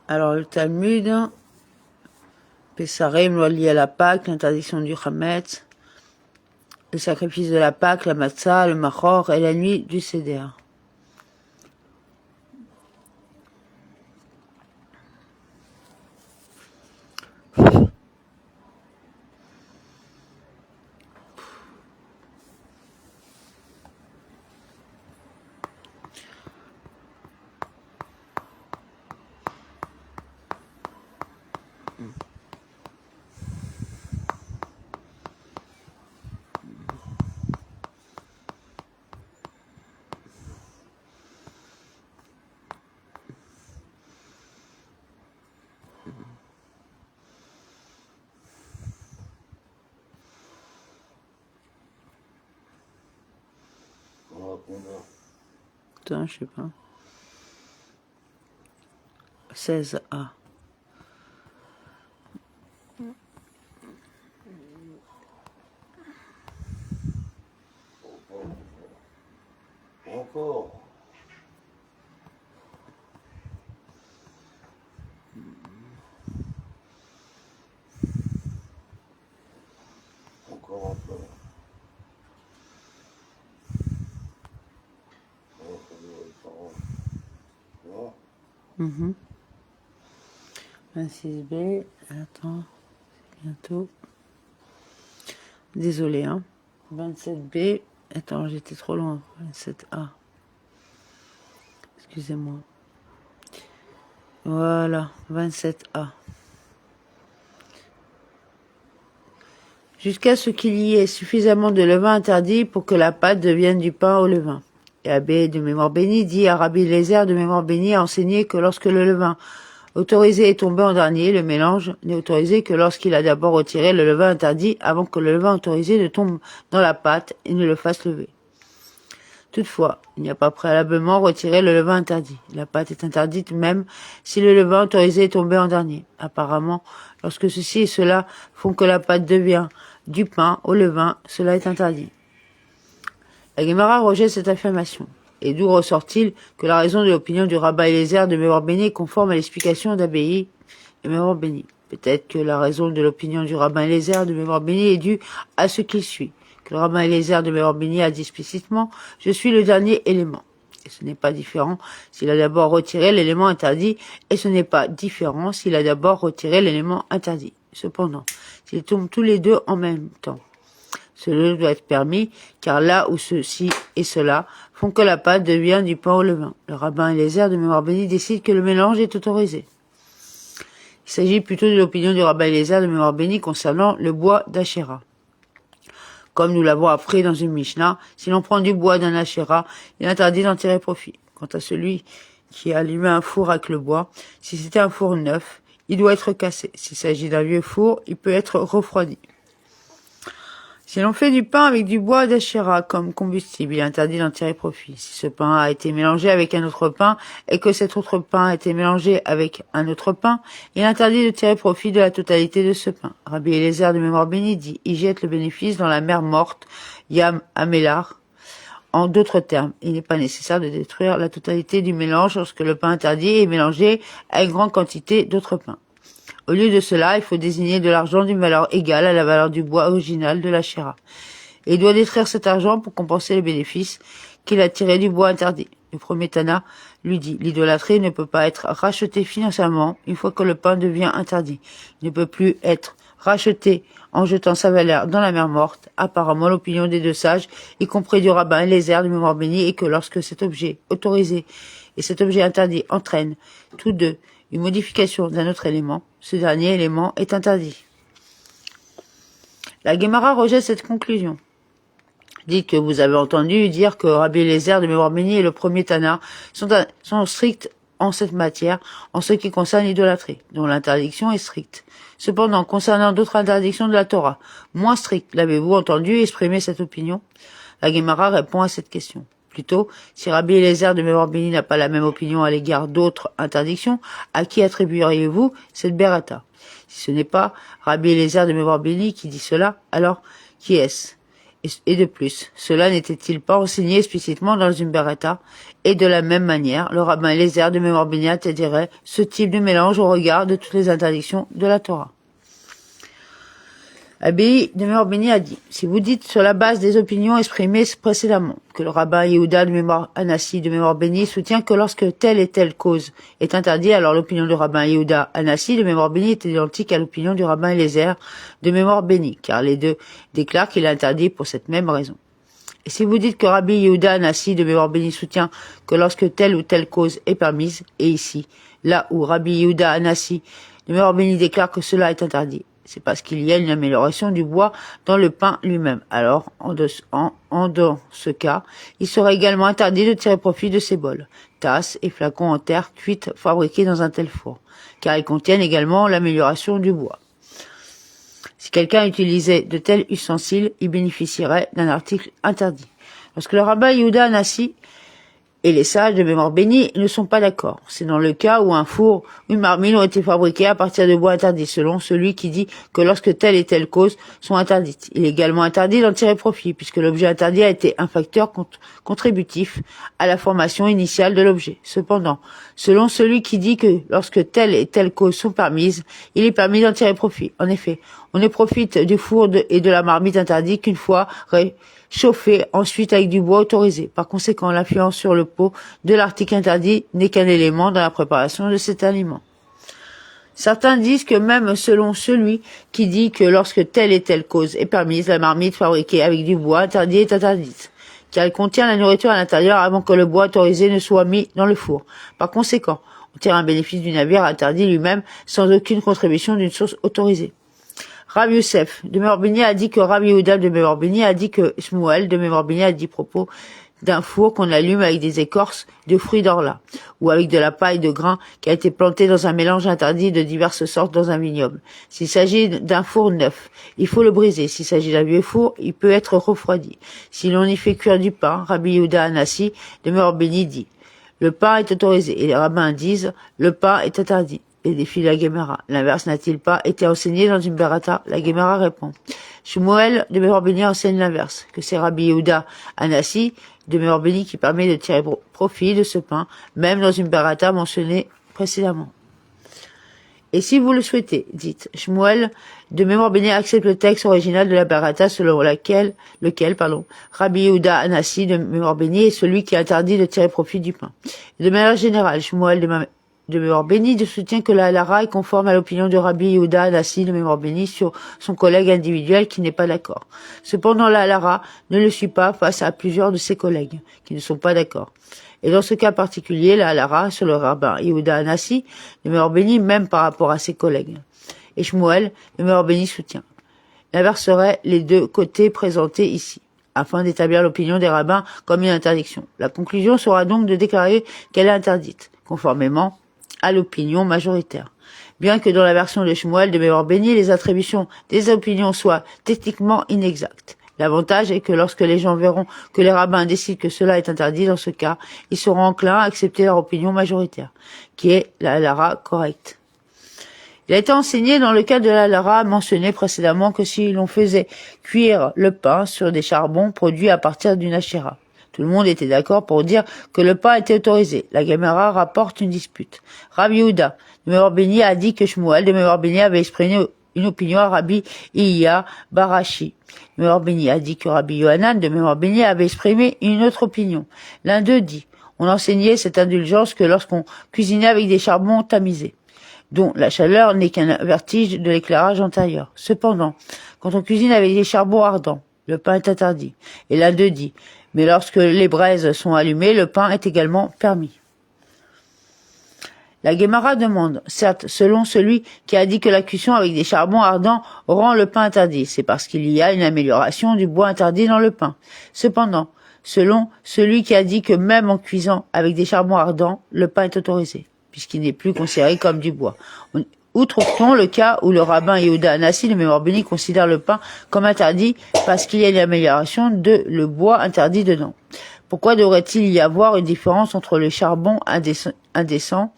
Alors le Talmud, Pessarim, loi liée à la Pâque, l'interdiction du Hametz, le sacrifice de la Pâque, la Matzah, le Machor et la nuit du Seder. Attends, je sais pas. 16A. Encore. Encore un peu. Mmh. 26B, attends, bientôt. Désolé, hein. 27B, attends, j'étais trop loin. 27A. Excusez-moi. Voilà, 27A. Jusqu'à ce qu'il y ait suffisamment de levain interdit pour que la pâte devienne du pain au levain. Et Abbé de mémoire bénie dit à Rabbi Eliezer de mémoire bénie a enseigné que lorsque le levain autorisé est tombé en dernier, le mélange n'est autorisé que lorsqu'il a d'abord retiré le levain interdit avant que le levain autorisé ne tombe dans la pâte et ne le fasse lever. Toutefois, il n'y a pas préalablement retiré le levain interdit. La pâte est interdite même si le levain autorisé est tombé en dernier. Apparemment, lorsque ceci et cela font que la pâte devient du pain au levain, cela est interdit. La Guémara rejette cette affirmation. Et d'où ressort-il que la raison de l'opinion du rabbin Eliezer de mémoire bénie est conforme à l'explication d'Abbaye de mémoire bénie? Peut-être que la raison de l'opinion du rabbin Eliezer de mémoire bénie est due à ce qui suit. Que le rabbin Eliezer de mémoire bénie a dit explicitement « Je suis le dernier élément ». Et ce n'est pas différent s'il a d'abord retiré l'élément interdit, et ce n'est pas différent s'il a d'abord retiré l'élément interdit. Cependant, s'ils tombent tous les deux en même temps, cela doit être permis, car là où ceci et cela font que la pâte devient du pain au levain. Le rabbin Eliezer de mémoire bénie décide que le mélange est autorisé. Il s'agit plutôt de l'opinion du rabbin Eliezer de mémoire bénie concernant le bois d'Achéra. Comme nous l'avons appris dans une Mishnah, si l'on prend du bois d'un Achéra, il est interdit d'en tirer profit. Quant à celui qui a allumé un four avec le bois, si c'était un four neuf, il doit être cassé. S'il s'agit d'un vieux four, il peut être refroidi. Si l'on fait du pain avec du bois d'Achéra comme combustible, il est interdit d'en tirer profit. Si ce pain a été mélangé avec un autre pain et que cet autre pain a été mélangé avec un autre pain, il est interdit de tirer profit de la totalité de ce pain. Rabbi Eliezer de mémoire bénie dit, il jette le bénéfice dans la mer morte, Yam Amélar. En d'autres termes, il n'est pas nécessaire de détruire la totalité du mélange lorsque le pain interdit est mélangé à une grande quantité d'autres pains. Au lieu de cela, il faut désigner de l'argent d'une valeur égale à la valeur du bois original de l'Achéra. Et il doit détruire cet argent pour compenser les bénéfices qu'il a tirés du bois interdit. Le premier Tana lui dit, l'idolâtrie ne peut pas être rachetée financièrement une fois que le pain devient interdit. Il ne peut plus être racheté en jetant sa valeur dans la mer morte. Apparemment, l'opinion des deux sages, y compris du rabbin Eliezer de mémoire bénie, est que lorsque cet objet autorisé et cet objet interdit entraînent tous deux une modification d'un autre élément, ce dernier élément est interdit. La Guémara rejette cette conclusion. Dites que vous avez entendu dire que Rabbi Eliezer de mémoire bénie et le premier Tana sont stricts en cette matière en ce qui concerne l'idolâtrie, dont l'interdiction est stricte. Cependant, concernant d'autres interdictions de la Torah, moins strictes, l'avez-vous entendu exprimer cette opinion? La Guémara répond à cette question. Plutôt, si Rabbi Eliezer de mémoire bénie n'a pas la même opinion à l'égard d'autres interdictions, à qui attribueriez-vous cette berata? Si ce n'est pas Rabbi Eliezer de mémoire bénie qui dit cela, alors qui est-ce? Et de plus, cela n'était-il pas enseigné explicitement dans une Berata? Et de la même manière, le rabbin Eliezer de mémoire bénie interdirait ce type de mélange au regard de toutes les interdictions de la Torah. Rabbi de mémoire bénie a dit, si vous dites sur la base des opinions exprimées précédemment que le rabbin Yehuda de mémoire Anassi de mémoire bénie soutient que lorsque telle et telle cause est interdite, alors l'opinion du rabbin Yehuda Anassi de mémoire bénie est identique à l'opinion du rabbin Eliezer de mémoire bénie, car les deux déclarent qu'il est interdit pour cette même raison. Et si vous dites que Rabbi Yehuda Anassi de mémoire bénie soutient que lorsque telle ou telle cause est permise, et ici, là où Rabbi Yehuda Anassi de mémoire bénie déclare que cela est interdit, c'est parce qu'il y a une amélioration du bois dans le pain lui-même. Alors, dans ce cas, il serait également interdit de tirer profit de ces bols, tasses et flacons en terre cuite fabriqués dans un tel four, car ils contiennent également l'amélioration du bois. Si quelqu'un utilisait de tels ustensiles, il bénéficierait d'un article interdit. Lorsque le rabbin Yehuda Anassi et les sages de mémoire bénie ne sont pas d'accord. C'est dans le cas où un four ou une marmite ont été fabriqués à partir de bois interdit, selon celui qui dit que lorsque telle et telle cause sont interdites. Il est également interdit d'en tirer profit, puisque l'objet interdit a été un facteur contributif à la formation initiale de l'objet. Cependant, selon celui qui dit que lorsque telle et telle cause sont permises, il est permis d'en tirer profit. En effet, on ne profite du four et de la marmite interdit qu'une fois chauffé ensuite avec du bois autorisé. Par conséquent, l'influence sur le pot de l'article interdit n'est qu'un élément dans la préparation de cet aliment. Certains disent que même selon celui qui dit que lorsque telle et telle cause est permise, la marmite fabriquée avec du bois interdit est interdite, car elle contient la nourriture à l'intérieur avant que le bois autorisé ne soit mis dans le four. Par conséquent, on tire un bénéfice du navire interdit lui-même sans aucune contribution d'une source autorisée. Rabbi Youssef de mémoire bénie a dit que Rabbi Yehuda de mémoire bénie a dit que Shmuel de mémoire bénie a dit propos d'un four qu'on allume avec des écorces de fruits d'orla ou avec de la paille de grain qui a été plantée dans un mélange interdit de diverses sortes dans un vignoble. S'il s'agit d'un four neuf, il faut le briser. S'il s'agit d'un vieux four, il peut être refroidi. Si l'on y fait cuire du pain, Rabbi Yehuda Anassi de mémoire bénie dit le pain est autorisé et les rabbins disent le pain est interdit. Et défie la Gemara. L'inverse n'a-t-il pas été enseigné dans une Berata? La Gemara répond. Shmuel de mémoire bénie enseigne l'inverse, que c'est Rabbi Yehuda Anassi de mémoire bénie qui permet de tirer profit de ce pain, même dans une Berata mentionnée précédemment. Et si vous le souhaitez, dites, Shmuel de mémoire bénie accepte le texte original de la Berata selon lequel, Rabbi Yehuda Anassi de mémoire bénie est celui qui interdit de tirer profit du pain. De manière générale, Shmuel de mémoire bénie de soutient que la halara est conforme à l'opinion de Rabbi Yehuda Anassi de mémoire bénie sur son collègue individuel qui n'est pas d'accord. Cependant, la halara ne le suit pas face à plusieurs de ses collègues qui ne sont pas d'accord. Et dans ce cas particulier, la halara sur le rabbin Yehuda Anassi de mémoire bénie même par rapport à ses collègues. Et Shmuel de mémoire bénie soutient. L'inverse serait les deux côtés présentés ici, afin d'établir l'opinion des rabbins comme une interdiction. La conclusion sera donc de déclarer qu'elle est interdite, conformément à l'opinion majoritaire. Bien que dans la version de Shmuel de mémoire bénie, les attributions des opinions soient techniquement inexactes. L'avantage est que lorsque les gens verront que les rabbins décident que cela est interdit, dans ce cas, ils seront enclins à accepter leur opinion majoritaire, qui est la halara correcte. Il a été enseigné dans le cas de la halara mentionné précédemment que si l'on faisait cuire le pain sur des charbons produits à partir d'une ashéra, tout le monde était d'accord pour dire que le pain était autorisé. La Gemara rapporte une dispute. Rabbi Yehuda de mémoire bénie a dit que Shmuel de mémoire bénie avait exprimé une opinion à Rabbi Iya Barashi. De mémoire bénie a dit que Rabbi Yohanan de mémoire bénie avait exprimé une autre opinion. L'un d'eux dit, on enseignait cette indulgence que lorsqu'on cuisinait avec des charbons tamisés, dont la chaleur n'est qu'un vertige de l'éclairage antérieur. Cependant, quand on cuisine avec des charbons ardents, le pain est interdit. Et l'un d'eux dit, mais lorsque les braises sont allumées, le pain est également permis. La Gemara demande, certes, selon celui qui a dit que la cuisson avec des charbons ardents rend le pain interdit, c'est parce qu'il y a une amélioration du bois interdit dans le pain. Cependant, selon celui qui a dit que même en cuisant avec des charbons ardents, le pain est autorisé, puisqu'il n'est plus considéré comme du bois. Où trouve-t-on le cas où le rabbin Yehuda Anassi de mémoire bénie considère le pain comme interdit parce qu'il y a une amélioration de le bois interdit dedans? Pourquoi devrait-il y avoir une différence entre le charbon indécent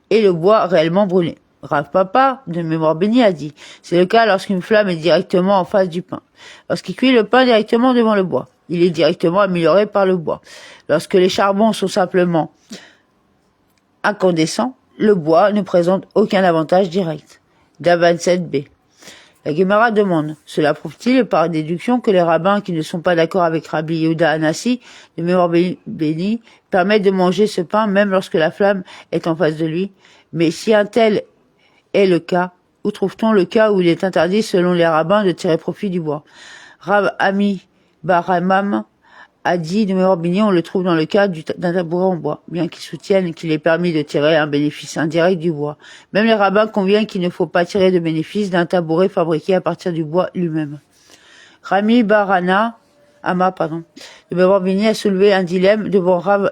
et le bois réellement brûlé? Rav Papa, de mémoire bénie, a dit, c'est le cas lorsqu'une flamme est directement en face du pain. Lorsqu'il cuit le pain directement devant le bois, il est directement amélioré par le bois. Lorsque les charbons sont simplement incandescents, le bois ne présente aucun avantage direct. Davan 7b. La Gemara demande, cela prouve-t-il par déduction que les rabbins qui ne sont pas d'accord avec Rabbi Yehuda Anassi, de mémoire bénie, permettent de manger ce pain même lorsque la flamme est en face de lui? Mais si un tel est le cas, où trouve-t-on le cas où il est interdit selon les rabbins de tirer profit du bois? Rav Ami Baramam a dit de mémoire bénie, on le trouve dans le cas d'un tabouret en bois, bien qu'ils soutiennent qu'il est permis de tirer un bénéfice indirect du bois. Même les rabbins conviennent qu'il ne faut pas tirer de bénéfice d'un tabouret fabriqué à partir du bois lui-même. Rami Ama, de mémoire bénie, a soulevé un dilemme devant Rav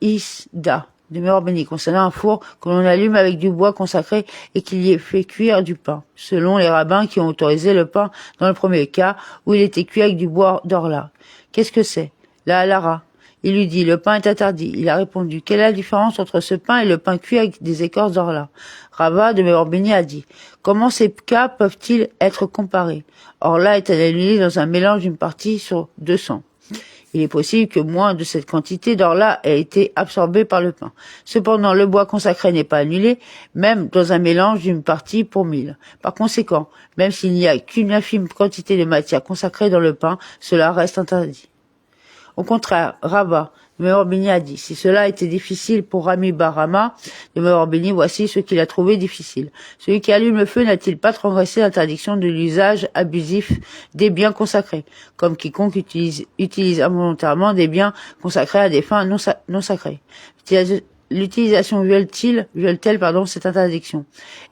Isda, de mémoire bénie, concernant un four que l'on allume avec du bois consacré et qu'il y est fait cuire du pain, selon les rabbins qui ont autorisé le pain dans le premier cas, où il était cuit avec du bois d'orla. Qu'est-ce que c'est? La halara. Il lui dit, le pain est interdit. Il a répondu, quelle est la différence entre ce pain et le pain cuit avec des écorces d'orla? Rava, de mémoire bénie, a dit, comment ces cas peuvent-ils être comparés? Orla est annulé dans un mélange d'une partie sur 200. Il est possible que moins de cette quantité d'orla ait été absorbée par le pain. Cependant, le bois consacré n'est pas annulé, même dans un mélange d'une partie pour 1000. Par conséquent, même s'il n'y a qu'une infime quantité de matière consacrée dans le pain, cela reste interdit. Au contraire, Rava, de mémoire bénie, a dit, si cela était difficile pour Rami Barama, de mémoire bénie, voici ce qu'il a trouvé difficile. Celui qui allume le feu n'a-t-il pas transgressé l'interdiction de l'usage abusif des biens consacrés, comme quiconque utilise involontairement des biens consacrés à des fins non sacrées? L'utilisation viole-t-elle cette interdiction?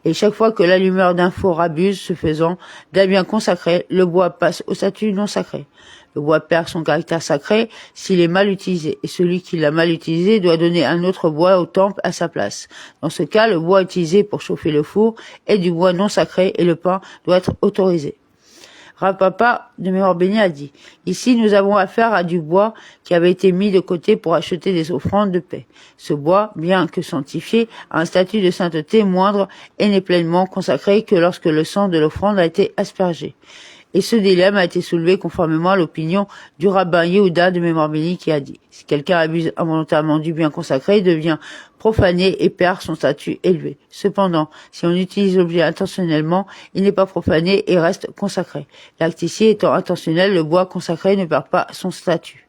Et chaque fois que l'allumeur d'un four abuse, ce faisant, d'un bien consacré, le bois passe au statut non sacré. Le bois perd son caractère sacré s'il est mal utilisé, et celui qui l'a mal utilisé doit donner un autre bois au temple à sa place. Dans ce cas, le bois utilisé pour chauffer le four est du bois non sacré et le pain doit être autorisé. Rav Papa, de mémoire bénie, a dit, ici nous avons affaire à du bois qui avait été mis de côté pour acheter des offrandes de paix. Ce bois, bien que sanctifié, a un statut de sainteté moindre et n'est pleinement consacré que lorsque le sang de l'offrande a été aspergé. Et ce dilemme a été soulevé conformément à l'opinion du rabbin Yehuda de mémoire bénie qui a dit, si quelqu'un abuse involontairement du bien consacré, il devient profané et perd son statut élevé. Cependant, si on utilise l'objet intentionnellement, il n'est pas profané et reste consacré. L'acte ici étant intentionnel, le bois consacré ne perd pas son statut.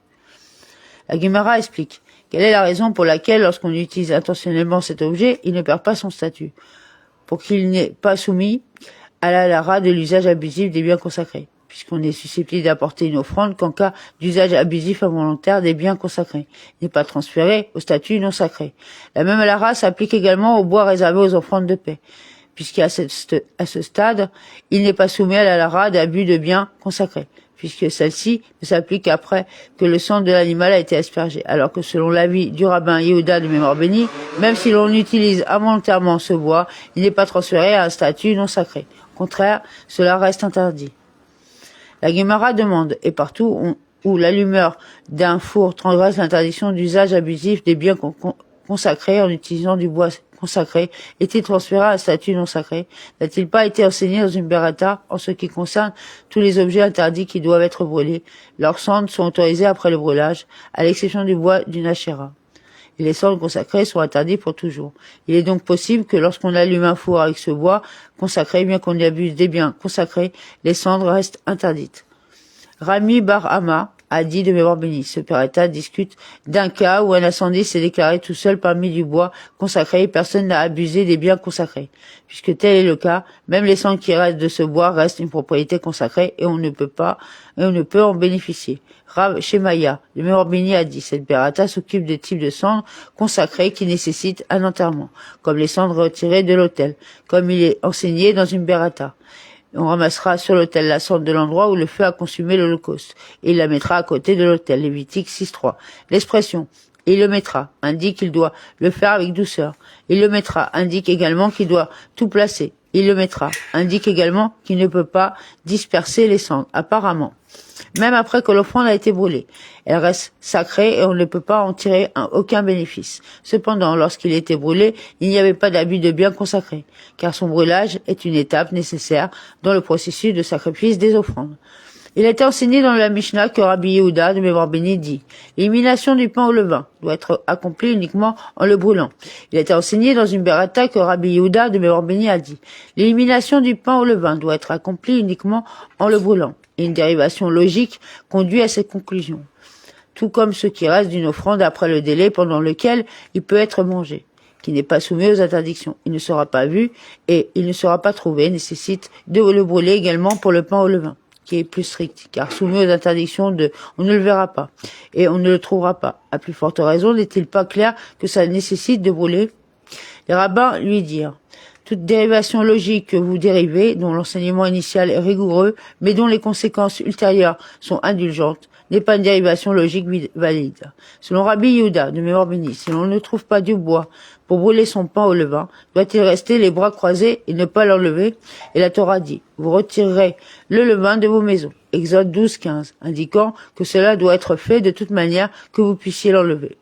La Gemara explique, quelle est la raison pour laquelle lorsqu'on utilise intentionnellement cet objet, il ne perd pas son statut? Pour qu'il n'est pas soumis à la lara de l'usage abusif des biens consacrés, puisqu'on est susceptible d'apporter une offrande qu'en cas d'usage abusif involontaire des biens consacrés, il n'est pas transféré au statut non sacré. La même lara s'applique également au bois réservé aux offrandes de paix, puisqu'à ce stade, il n'est pas soumis à la lara d'abus de biens consacrés, puisque celle-ci ne s'applique qu'après que le sang de l'animal a été aspergé, alors que selon l'avis du rabbin Yehuda de mémoire bénie, même si l'on utilise involontairement ce bois, il n'est pas transféré à un statut non sacré. Au contraire, cela reste interdit. La Gemara demande, et partout où l'allumeur d'un four transgresse l'interdiction d'usage abusif des biens consacrés en utilisant du bois consacré, est-il transféré à un statut non sacré? N'a-t-il pas été enseigné dans une berata en ce qui concerne tous les objets interdits qui doivent être brûlés? Leurs cendres sont autorisées après le brûlage, à l'exception du bois d'une achéra. Et les cendres consacrées sont interdites pour toujours. Il est donc possible que lorsqu'on allume un four avec ce bois consacré, bien qu'on y abuse des biens consacrés, les cendres restent interdites. Rami Bar Ama a dit de mémoire bénie. Ce Peretta discute d'un cas où un incendie s'est déclaré tout seul parmi du bois consacré et personne n'a abusé des biens consacrés. Puisque tel est le cas, même les cendres qui restent de ce bois restent une propriété consacrée et on ne peut en bénéficier. Rav Shemaya, de mémoire bénie, a dit, cette Peretta s'occupe des types de cendres consacrées qui nécessitent un enterrement, comme les cendres retirées de l'autel, comme il est enseigné dans une Berata. On ramassera sur l'autel la cendre de l'endroit où le feu a consumé l'holocauste, et il la mettra à côté de l'autel. Lévitique 6.3. L'expression « il le mettra » indique qu'il doit le faire avec douceur. Il le mettra indique également qu'il doit tout placer, il le mettra. Indique également qu'il ne peut pas disperser les cendres, apparemment. Même après que l'offrande a été brûlée, elle reste sacrée et on ne peut pas en tirer aucun bénéfice. Cependant, lorsqu'il était brûlé, il n'y avait pas d'abus de bien consacré, car son brûlage est une étape nécessaire dans le processus de sacrifice des offrandes. Il a été enseigné dans la Mishnah que Rabbi Yehuda de mémoire bénie dit « L'élimination du pain au levain doit être accomplie uniquement en le brûlant ». Il a été enseigné dans une berata que Rabbi Yehuda de mémoire bénie a dit « L'élimination du pain au levain doit être accomplie uniquement en le brûlant ». Et une dérivation logique conduit à cette conclusion. Tout comme ce qui reste d'une offrande après le délai pendant lequel il peut être mangé, qui n'est pas soumis aux interdictions. Il ne sera pas vu et il ne sera pas trouvé, nécessite de le brûler également pour le pain au levain, qui est plus strict, car soumis aux interdictions de « on ne le verra pas » et « on ne le trouvera pas ». À plus forte raison, n'est-il pas clair que ça nécessite de brûler? Les rabbins lui dirent « Toute dérivation logique que vous dérivez, dont l'enseignement initial est rigoureux, mais dont les conséquences ultérieures sont indulgentes, n'est pas une dérivation logique valide. » Selon Rabbi Yehuda, de mémoire bénie, si l'on ne trouve pas du bois pour brûler son pain au levain, doit-il rester les bras croisés et ne pas l'enlever? Et la Torah dit, vous retirerez le levain de vos maisons. Exode 12-15, indiquant que cela doit être fait de toute manière que vous puissiez l'enlever.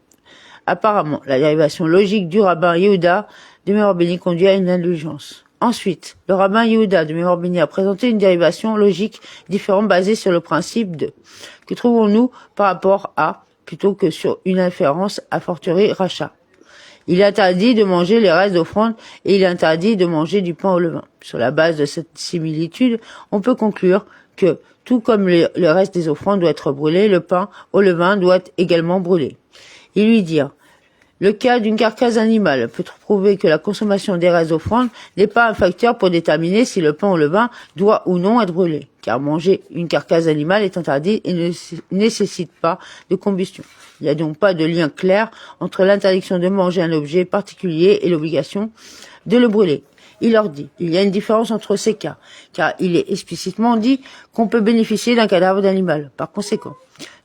Apparemment, la dérivation logique du rabbin Yehuda de mémoire bénie conduit à une indulgence. Ensuite, le rabbin Yehuda de mémoire bénie a présenté une dérivation logique différente basée sur le principe de que trouvons-nous par rapport à plutôt que sur une inférence a fortiori rachat. Il est interdit de manger les restes d'offrande et il est interdit de manger du pain au levain. Sur la base de cette similitude, on peut conclure que, tout comme le reste des offrandes doit être brûlé, le pain au levain doit être également brûlé. Il lui dit, le cas d'une carcasse animale peut prouver que la consommation des restes d'offrande n'est pas un facteur pour déterminer si le pain au levain doit ou non être brûlé, car manger une carcasse animale est interdit et ne nécessite pas de combustion. Il n'y a donc pas de lien clair entre l'interdiction de manger un objet particulier et l'obligation de le brûler. Il leur dit, il y a une différence entre ces cas, car il est explicitement dit qu'on peut bénéficier d'un cadavre d'animal. Par conséquent,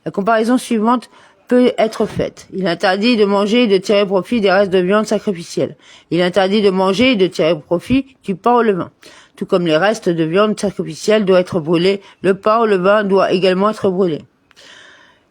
la comparaison suivante peut être faite. Il est interdit de manger et de tirer profit des restes de viande sacrificielle. Il est interdit de manger et de tirer profit du pain au levain. Tout comme les restes de viande sacrificielle doivent être brûlés, le pain au levain doit également être brûlé.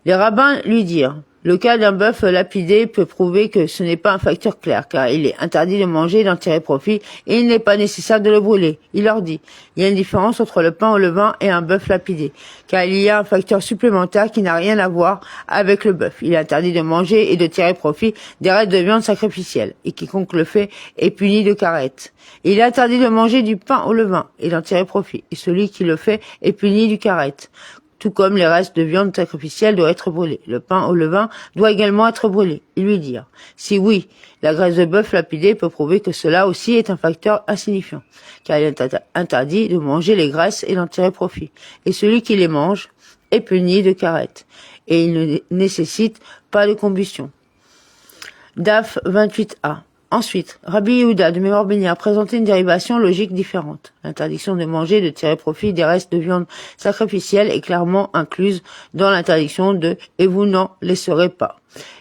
Les rabbins lui dirent, le cas d'un bœuf lapidé peut prouver que ce n'est pas un facteur clair, car il est interdit de manger et d'en tirer profit, et il n'est pas nécessaire de le brûler. Il leur dit, il y a une différence entre le pain au levain et un bœuf lapidé, car il y a un facteur supplémentaire qui n'a rien à voir avec le bœuf. Il est interdit de manger et de tirer profit des restes de viande sacrificielle, et quiconque le fait est puni de carette. Et il est interdit de manger du pain au levain et d'en tirer profit, et celui qui le fait est puni du carette. Tout comme les restes de viande sacrificielle doivent être brûlés. Le pain au levain doit également être brûlé. Ils lui dirent, si oui, la graisse de bœuf lapidée peut prouver que cela aussi est un facteur insignifiant, car il est interdit de manger les graisses et d'en tirer profit. Et celui qui les mange est puni de carette, et il ne nécessite pas de combustion. Daf 28a. Ensuite, Rabbi Yehuda de mémoire bénie a présenté une dérivation logique différente. L'interdiction de manger et de tirer profit des restes de viande sacrificielle est clairement incluse dans l'interdiction de « et vous n'en laisserez pas ».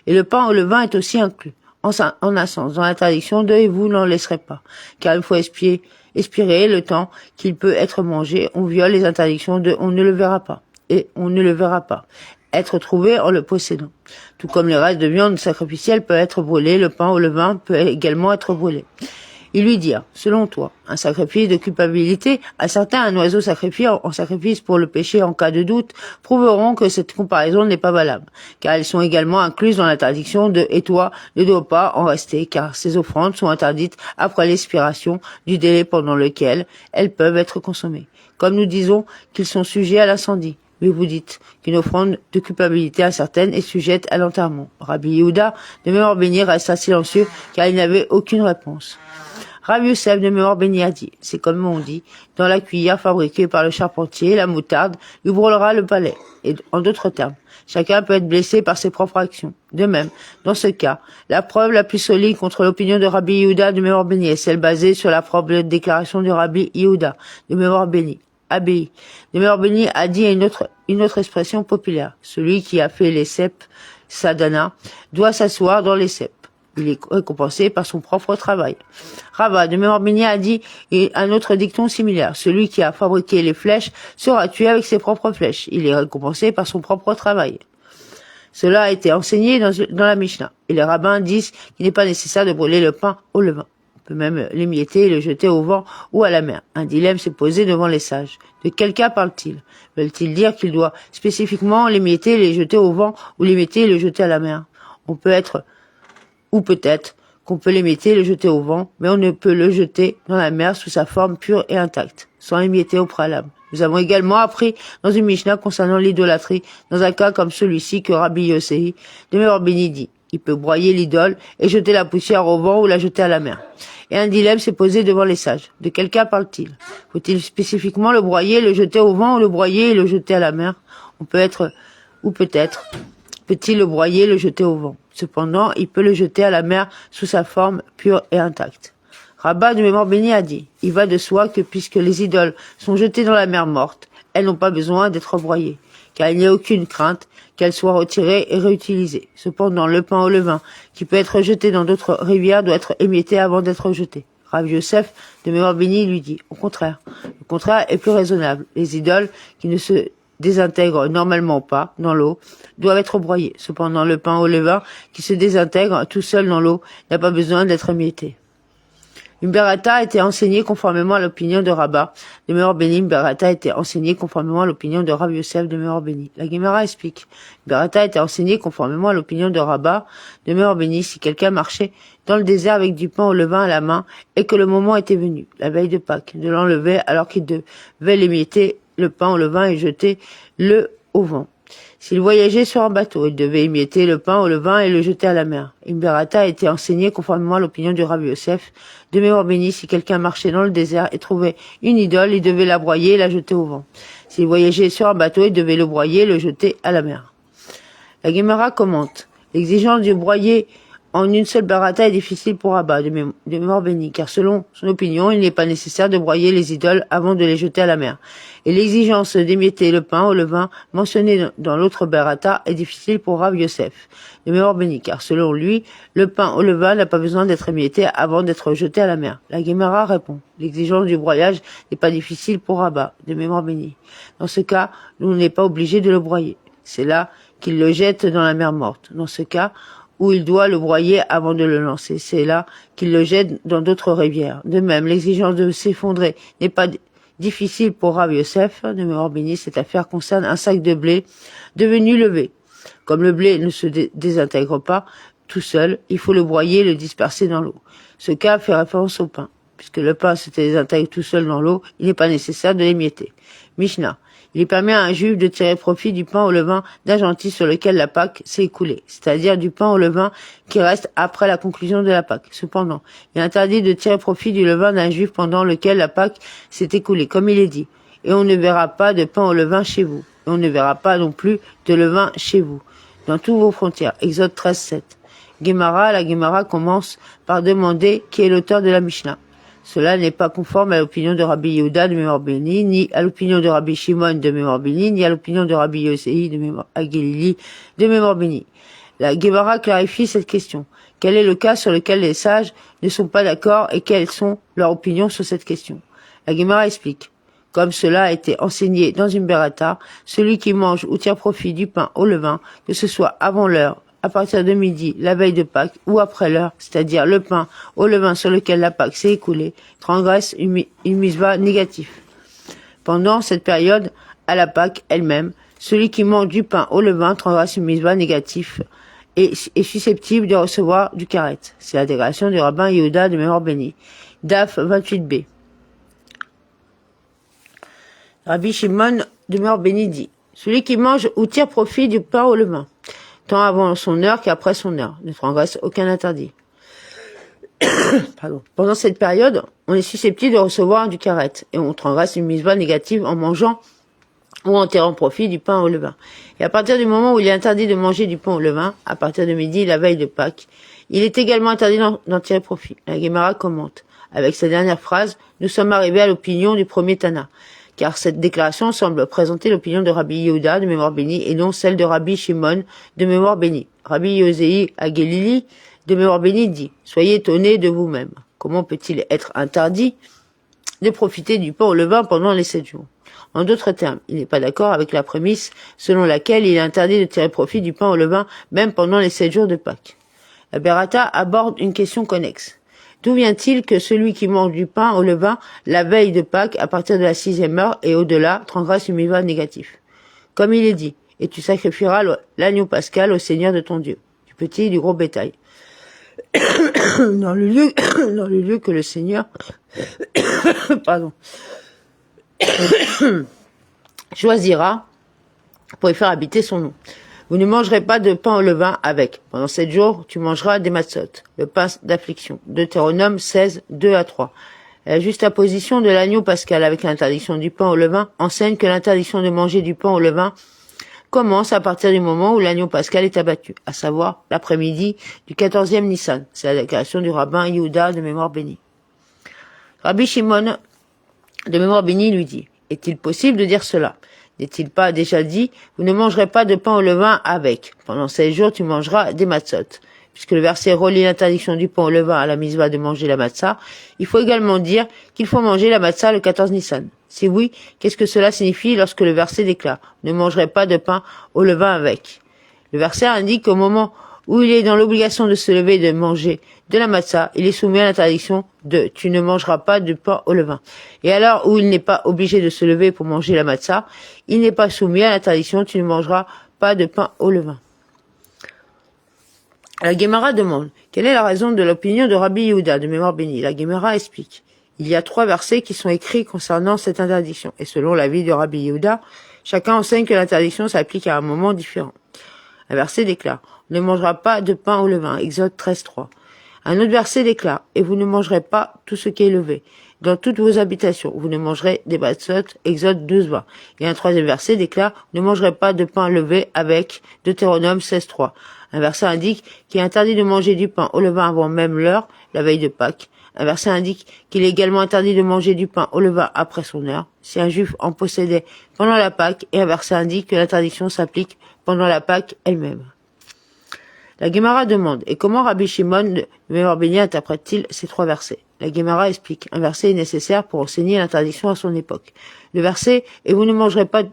Et le pain au levain est aussi inclus, en un sens, dans l'interdiction de « et vous n'en laisserez pas », car il faut expirer le temps qu'il peut être mangé. On viole les interdictions de « on ne le verra pas » et « on ne le verra pas ». Être trouvé en le possédant. Tout comme les restes de viande sacrificielle peuvent être brûlés, le pain au levain peut également être brûlé. Ils lui dirent, selon toi, un sacrifice de culpabilité, à certains un oiseau sacrifié en sacrifice pour le péché en cas de doute, prouveront que cette comparaison n'est pas valable, car elles sont également incluses dans l'interdiction de « et toi ne dois pas en rester », car ces offrandes sont interdites après l'expiration du délai pendant lequel elles peuvent être consommées. Comme nous disons qu'ils sont sujets à l'incendie. Mais vous dites qu'une offrande de culpabilité incertaine est sujette à l'enterrement. Rabbi Yehuda, de mémoire bénie, resta silencieux car il n'avait aucune réponse. Rabbi Yosef, de mémoire bénie, a dit, c'est comme on dit, dans la cuillère fabriquée par le charpentier, la moutarde lui brûlera le palais. Et en d'autres termes, chacun peut être blessé par ses propres actions. De même, dans ce cas, la preuve la plus solide contre l'opinion de Rabbi Yehuda, de mémoire bénie, est celle basée sur la propre déclaration de Rabbi Yehuda, de mémoire bénie. Abbaye. De mémoire bénie a dit une autre expression populaire. Celui qui a fait les cèpes, sadhana, doit s'asseoir dans les cèpes. Il est récompensé par son propre travail. Rabat de mémoire bénie a dit un autre dicton similaire. Celui qui a fabriqué les flèches sera tué avec ses propres flèches. Il est récompensé par son propre travail. Cela a été enseigné dans la Mishnah. Et les rabbins disent qu'il n'est pas nécessaire de brûler le pain au levain. On peut même l'émietter et le jeter au vent ou à la mer. Un dilemme s'est posé devant les sages. De quel cas parle-t-il? Veulent-ils dire qu'il doit spécifiquement l'émietter et le jeter au vent ou l'émietter et le jeter à la mer? Peut-être qu'on peut l'émietter et le jeter au vent, mais on ne peut le jeter dans la mer sous sa forme pure et intacte, sans l'émietter au préalable. Nous avons également appris dans une Mishnah concernant l'idolâtrie, dans un cas comme celui-ci que Rabbi Yosei de mémoire bénie dit. Il peut broyer l'idole et jeter la poussière au vent ou la jeter à la mer. Et un dilemme s'est posé devant les sages. De quel cas parle-t-il? Faut-il spécifiquement le broyer, le jeter au vent ou le broyer et le jeter à la mer? Peut-être peut-il le broyer et le jeter au vent. Cependant, il peut le jeter à la mer sous sa forme pure et intacte. Rabat de mémoire bénie a dit, il va de soi que puisque les idoles sont jetées dans la mer morte, elles n'ont pas besoin d'être broyées, car il n'y a aucune crainte qu'elles soient retirées et réutilisées. Cependant, le pain au levain, qui peut être jeté dans d'autres rivières, doit être émietté avant d'être jeté. Rav Yosef de mémoire bénie lui dit, au contraire, le contraire est plus raisonnable. Les idoles qui ne se désintègrent normalement pas dans l'eau doivent être broyées. Cependant, le pain au levain qui se désintègre tout seul dans l'eau n'a pas besoin d'être émietté. Une berata a été enseignée conformément à l'opinion de Rabat de mémoire bénie. Une berata a été enseignée conformément à l'opinion de Rav Yosef de mémoire bénie. La Gemara explique. Une berata a été enseignée conformément à l'opinion de Rabat de mémoire bénie si quelqu'un marchait dans le désert avec du pain au levain à la main et que le moment était venu, la veille de Pâques, de l'enlever alors qu'il devait l'émietter le pain au levain et jeter le au vent. S'il voyageait sur un bateau, il devait émietter le pain au levain et le jeter à la mer. Une berata a été enseignée conformément à l'opinion du Rabbi Yosef de mémoire bénie. Si quelqu'un marchait dans le désert et trouvait une idole, il devait la broyer et la jeter au vent. S'il voyageait sur un bateau, il devait le broyer et le jeter à la mer. La Gemara commente. L'exigence de broyer en une seule berata est difficile pour Rabat de mémoire bénie, car selon son opinion, il n'est pas nécessaire de broyer les idoles avant de les jeter à la mer. Et l'exigence d'émietter le pain au levain mentionné dans l'autre berata est difficile pour Rav Yosef de mémoire bénie, car selon lui, le pain au levain n'a pas besoin d'être émietté avant d'être jeté à la mer. La Gemara répond, l'exigence du broyage n'est pas difficile pour Rabat de mémoire bénie. Dans ce cas, on n'est pas obligé de le broyer. C'est là qu'il le jette dans la mer morte. Dans ce cas, où il doit le broyer avant de le lancer. C'est là qu'il le jette dans d'autres rivières. De même, l'exigence de s'effondrer n'est pas difficile pour Rav Yosef de mémoire bénie. Cette affaire concerne un sac de blé devenu levé. Comme le blé ne se désintègre pas tout seul, il faut le broyer et le disperser dans l'eau. Ce cas fait référence au pain. Puisque le pain se désintègre tout seul dans l'eau, il n'est pas nécessaire de l'émietter. Mishnah. Il permet à un juif de tirer profit du pain au levain d'un gentil sur lequel la Pâque s'est écoulée, c'est-à-dire du pain au levain qui reste après la conclusion de la Pâque. Cependant, il est interdit de tirer profit du levain d'un juif pendant lequel la Pâque s'est écoulée, comme il est dit. Et on ne verra pas de pain au levain chez vous. Et on ne verra pas non plus de levain chez vous, dans toutes vos frontières. Exode 13:7. La Gemara commence par demander qui est l'auteur de la Mishnah. Cela n'est pas conforme à l'opinion de Rabbi Yehuda de mémoire bénie, ni à l'opinion de Rabbi Shimon de mémoire bénie, ni à l'opinion de Rabbi Yosei de mémoire Agelili de mémoire bénie. La Gemara clarifie cette question. Quel est le cas sur lequel les sages ne sont pas d'accord et quelles sont leurs opinions sur cette question? La Gemara explique. Comme cela a été enseigné dans une berata, celui qui mange ou tire profit du pain au levain, que ce soit avant l'heure, à partir de midi, la veille de Pâques, ou après l'heure, c'est-à-dire le pain au levain sur lequel la Pâque s'est écoulée, transgresse une misva négative. Pendant cette période, à la Pâque elle-même, celui qui mange du pain au levain transgresse une misva négative et est susceptible de recevoir du karet. C'est la dégradation du rabbin Yehuda de mémoire bénie. Daf 28b. Rabbi Shimon de mémoire bénie dit, celui qui mange ou tire profit du pain au levain, tant avant son heure qu'après son heure, ne transgresse aucun interdit. Pardon. Pendant cette période, on est susceptible de recevoir du karet, et on transgresse une misva négative en mangeant ou en tirant profit du pain au levain. Et à partir du moment où il est interdit de manger du pain au levain, à partir de midi, la veille de Pâques, il est également interdit d'en tirer profit. La Gemara commente. Avec sa dernière phrase, nous sommes arrivés à l'opinion du premier Tana, car cette déclaration semble présenter l'opinion de Rabbi Yehuda de mémoire bénie et non celle de Rabbi Shimon de mémoire bénie. Rabbi Yosei Agelili de mémoire bénie dit, soyez étonnés de vous-même. Comment peut-il être interdit de profiter du pain au levain pendant les 7 jours? En d'autres termes, il n'est pas d'accord avec la prémisse selon laquelle il est interdit de tirer profit du pain au levain même pendant les 7 jours de Pâques. La Bérata aborde une question connexe. D'où vient-il que celui qui mange du pain au levain la veille de Pâques à partir de la 6e heure et au-delà transgresse le mitzvah négatif? Comme il est dit, et tu sacrifieras l'agneau pascal au Seigneur de ton Dieu, du petit et du gros bétail. dans le lieu que le Seigneur choisira pour y faire habiter son nom. Vous ne mangerez pas de pain au levain avec. Pendant 7 jours, tu mangeras des matzot, le pain d'affliction. Deutéronome 16, 2 à 3. La juxtaposition de l'agneau pascal avec l'interdiction du pain au levain enseigne que l'interdiction de manger du pain au levain commence à partir du moment où l'agneau pascal est abattu, à savoir l'après-midi du 14e Nissan. C'est la déclaration du rabbin Yehuda de mémoire bénie. Rabbi Shimon de mémoire bénie lui dit, est-il possible de dire cela? N'est-il pas déjà dit, vous ne mangerez pas de pain au levain avec. Pendant 16 jours, tu mangeras des matzot. Puisque le verset relie l'interdiction du pain au levain à la mitzvah de manger la matzah, il faut également dire qu'il faut manger la matzah le 14 Nissan. Si oui, qu'est-ce que cela signifie lorsque le verset déclare, ne mangerez pas de pain au levain avec? Le verset indique qu'au moment où il est dans l'obligation de se lever et de manger de la matzah, il est soumis à l'interdiction de « tu ne mangeras pas de pain au levain ». Et alors où il n'est pas obligé de se lever pour manger la matzah, il n'est pas soumis à l'interdiction « tu ne mangeras pas de pain au levain ». La Guémara demande « Quelle est la raison de l'opinion de Rabbi Yehuda de mémoire bénie ?» La Guémara explique « Il y a 3 versets qui sont écrits concernant cette interdiction, et selon l'avis de Rabbi Yehuda, chacun enseigne que l'interdiction s'applique à un moment différent. » Un verset déclare « On ne mangera pas de pain au levain » Exode 13, 3. Un autre verset déclare « Et vous ne mangerez pas tout ce qui est levé. Dans toutes vos habitations, vous ne mangerez des matzot » Exode 12, 20. Et un troisième verset déclare « Ne mangerez pas de pain levé avec » Deutéronome 16, 3. Un verset indique qu'il est interdit de manger du pain au levain avant même l'heure, la veille de Pâques. Un verset indique qu'il est également interdit de manger du pain au levain après son heure, si un juif en possédait pendant la Pâque, et un verset indique que l'interdiction s'applique pendant la Pâque elle-même. La Guémara demande, et comment Rabbi Shimon de mémoire bénie interprète-t-il ces 3 versets? La Guémara explique, un verset est nécessaire pour enseigner l'interdiction à son époque. Le verset, et vous ne mangerez pas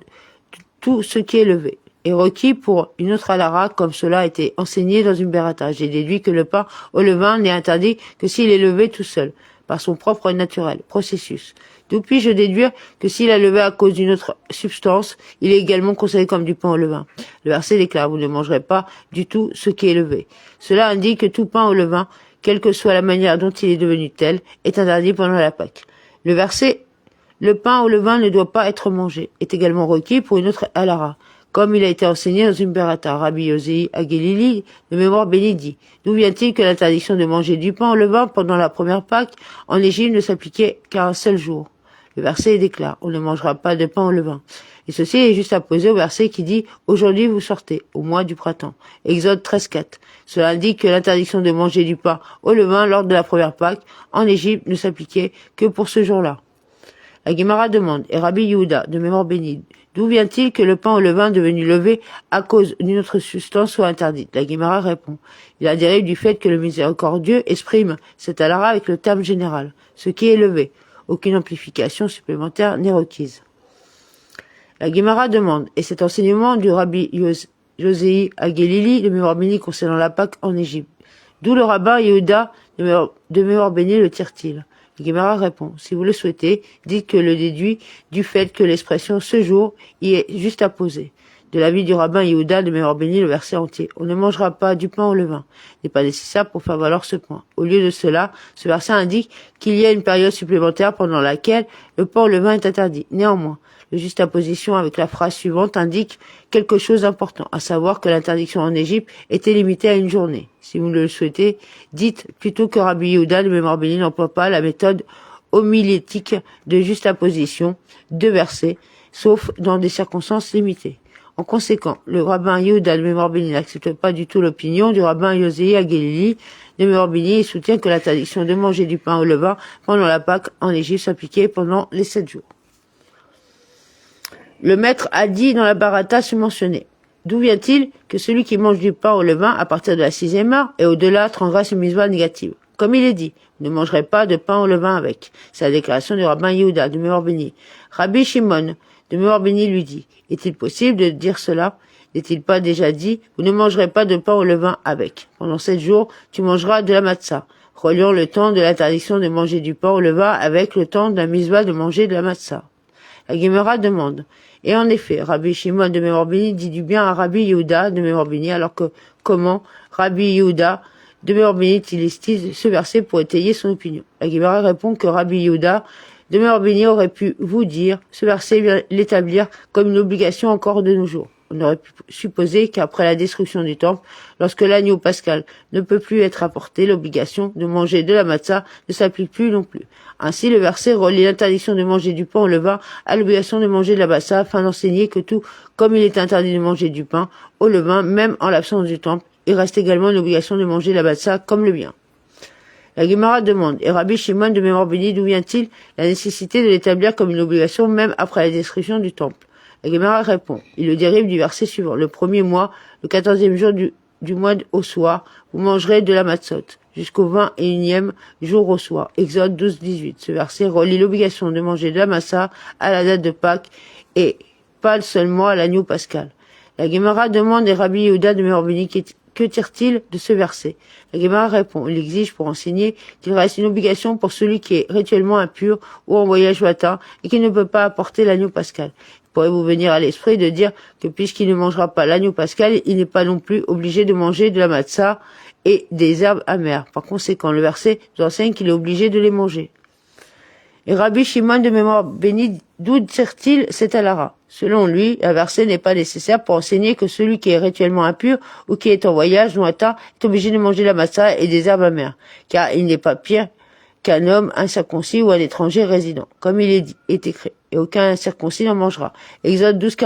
tout ce qui est levé, est requis pour une autre halara, comme cela a été enseigné dans une berata. J'ai déduit que le pain au levain n'est interdit que s'il est levé tout seul, par son propre naturel, processus. D'où puis-je déduire que s'il a levé à cause d'une autre substance, il est également considéré comme du pain au levain. Le verset déclare, vous ne mangerez pas du tout ce qui est levé. Cela indique que tout pain au levain, quelle que soit la manière dont il est devenu tel, est interdit pendant la Pâque. Le verset, le pain au levain ne doit pas être mangé, est également requis pour une autre halara, comme il a été enseigné dans une berata. Rabbi Yosei Agelili, de mémoire bénie, dit, d'où vient-il que l'interdiction de manger du pain au levain pendant la première Pâque en Égypte ne s'appliquait qu'à un seul jour? Le verset déclare, on ne mangera pas de pain au levain. Et ceci est juste apposé au verset qui dit, aujourd'hui vous sortez, au mois du printemps. Exode 13, 4. Cela indique que l'interdiction de manger du pain au levain lors de la première Pâque en Égypte ne s'appliquait que pour ce jour-là. La Guémara demande, et Rabbi Yehuda, de mémoire bénie, d'où vient-il que le pain au levain devenu levé à cause d'une autre substance soit interdite? La Guémara répond, il a dérive du fait que le miséricordieux exprime cet halara avec le terme général, ce qui est levé. Aucune amplification supplémentaire n'est requise. La Guémara demande, et cet enseignement du Rabbi Yosei Agelili, de mémoire bénie concernant la Pâque en Égypte, d'où le rabbin Yehuda de mémoire bénie le tire-t-il? La Guémara répond, si vous le souhaitez, dites que le déduit du fait que l'expression ce jour y est juste apposée. De l'avis du rabbin Yehuda de mémoire bénie, le verset entier, on ne mangera pas du pain au levain, n'est pas nécessaire pour faire valoir ce point. Au lieu de cela, ce verset indique qu'il y a une période supplémentaire pendant laquelle le pain au levain est interdit. Néanmoins, le juxtaposition avec la phrase suivante indique quelque chose d'important, à savoir que l'interdiction en Égypte était limitée à une journée. Si vous le souhaitez, dites plutôt que Rabbi Yehuda de mémoire bénie n'emploie pas la méthode homilétique de juxtaposition de versets, sauf dans des circonstances limitées. En conséquent, le rabbin Yehuda de mémoire bénie n'accepte pas du tout l'opinion du rabbin Yosei Agelili de mémoire bénie et soutient que l'interdiction de manger du pain au levain pendant la Pâque en Égypte s'appliquait pendant les 7 jours. Le maître a dit dans la Barata se mentionner. D'où vient-il que celui qui mange du pain au levain à partir de la 6e heure et au-delà transgresse une mitzvah négative? Comme il est dit, vous ne mangerez pas de pain au levain avec. C'est la déclaration du rabbin Yehuda, de mémoire bénie. Rabbi Shimon, de mémoire bénie, lui dit, est-il possible de dire cela? N'est-il pas déjà dit, vous ne mangerez pas de pain au levain avec. Pendant 7 jours, tu mangeras de la matzah. Relions le temps de l'interdiction de manger du pain au levain avec le temps de la mitzvah de manger de la matzah. La Gemara demande. Et en effet, Rabbi Shimon de mémoire bénie dit du bien à Rabbi Yehuda de mémoire bénie, alors que comment Rabbi Yehuda de mémoire bénie utilise ce verset pour étayer son opinion? La Gemara répond que Rabbi Yehuda de mémoire bénie aurait pu vous dire ce verset vient l'établir comme une obligation encore de nos jours. On aurait pu supposer qu'après la destruction du temple, lorsque l'agneau pascal ne peut plus être apporté, l'obligation de manger de la matzah ne s'applique plus non plus. Ainsi, le verset relie l'interdiction de manger du pain au levain à l'obligation de manger de la matzah afin d'enseigner que tout comme il est interdit de manger du pain au levain, même en l'absence du temple, il reste également une obligation de manger la matzah comme le bien. La Gemara demande, et Rabbi Shimon de mémoire bénie, d'où vient-il la nécessité de l'établir comme une obligation même après la destruction du temple? La Gemara répond, il le dérive du verset suivant. Le premier mois, le 14e jour du mois au soir, vous mangerez de la matzot, jusqu'au 21e jour au soir. Exode 12, 18. Ce verset relie l'obligation de manger de la massa à la date de Pâques et pas seulement à l'agneau pascal. La Gemara demande et Rabbi Yehuda de mémoire bénie, que tire-t-il de ce verset? La Gemara répond, il exige pour enseigner qu'il reste une obligation pour celui qui est rituellement impur ou en voyage matin et qui ne peut pas apporter l'agneau pascal. Il pourrait vous venir à l'esprit de dire que puisqu'il ne mangera pas l'agneau pascal, il n'est pas non plus obligé de manger de la matzah et des herbes amères. Par conséquent, le verset nous enseigne qu'il est obligé de les manger. Et Rabbi Shimon de mémoire bénie, d'où tire-t-il cet alara? Selon lui, un verset n'est pas nécessaire pour enseigner que celui qui est rituellement impur ou qui est en voyage lointain est obligé de manger la matzah et des herbes amères, car il n'est pas pire qu'un homme incirconcis ou un étranger résident, comme il est écrit, et aucun incirconcis n'en mangera. Exode 12,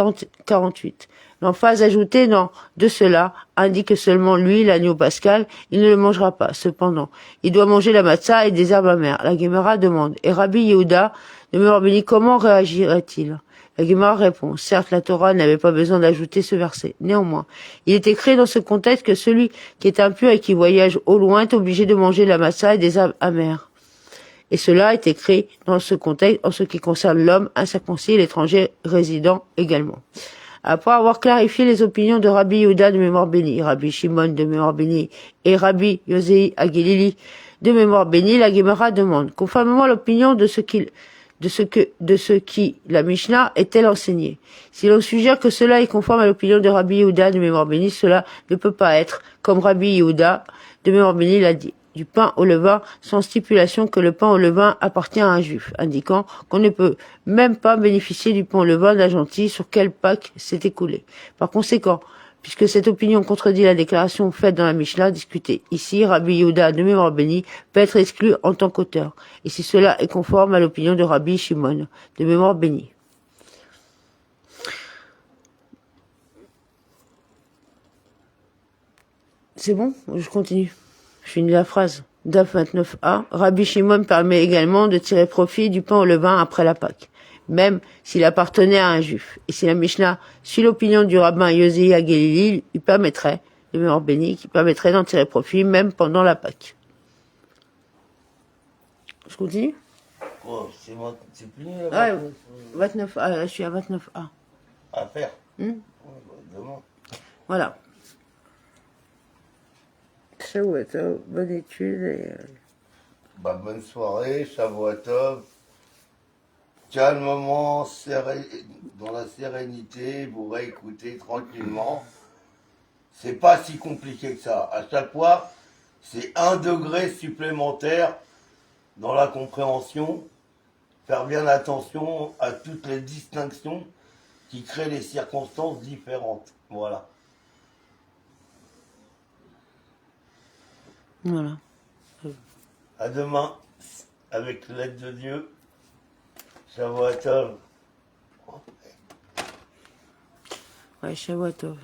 48. L'emphase ajoutée de cela indique que seulement lui, l'agneau pascal, il ne le mangera pas. Cependant, il doit manger la matzah et des herbes amères. La Gemara demande, et Rabbi Yehuda de mémoire bénie, comment réagirait-il? La Gemara répond, certes, la Torah n'avait pas besoin d'ajouter ce verset. Néanmoins, il est écrit dans ce contexte que celui qui est impur et qui voyage au loin est obligé de manger la matzah et des herbes amères. Et cela est écrit dans ce contexte en ce qui concerne l'homme incirconcis et l'étranger résident également. Après avoir clarifié les opinions de Rabbi Yehuda de mémoire bénie, Rabbi Shimon de mémoire bénie et Rabbi Yosei Agilili de mémoire bénie, la Gemara demande, conformément à l'opinion de ce qui la Mishnah est-elle enseignée. Si l'on suggère que cela est conforme à l'opinion de Rabbi Yehuda de mémoire bénie, cela ne peut pas être comme Rabbi Yehuda de mémoire bénie l'a dit. Du pain au levain sans stipulation que le pain au levain appartient à un juif, indiquant qu'on ne peut même pas bénéficier du pain au levain d'un gentil sur quel Pâques s'est écoulé. Par conséquent, puisque cette opinion contredit la déclaration faite dans la Mishnah discutée ici, Rabbi Yehuda de mémoire bénie peut être exclu en tant qu'auteur, et si cela est conforme à l'opinion de Rabbi Shimon de mémoire bénie. C'est bon? Je continue. Je finis la phrase. DAF 29a. Rabbi Shimon permet également de tirer profit du pain au levain après la Pâque, même s'il appartenait à un juif. Et si la Mishnah suit l'opinion du rabbin Yosei Agilili, lui permettrait, de mémoire bénie, qui permettrait d'en tirer profit même pendant la Pâque. Je continue? Quoi? C'est plié là-bas? Ouais, 29a, là, je suis à 29a. À faire? Demain. Voilà. Shavuot, bonne étude. Et... bonne soirée, Shavuot Tov. Calmement, dans la sérénité, vous réécoutez tranquillement. C'est pas si compliqué que ça. À chaque fois, c'est 1 degré supplémentaire dans la compréhension. Faire bien attention à toutes les distinctions qui créent les circonstances différentes. Voilà. Voilà. À demain, avec l'aide de Dieu. Shavuot Tov. Ouais, Shavuot Tov.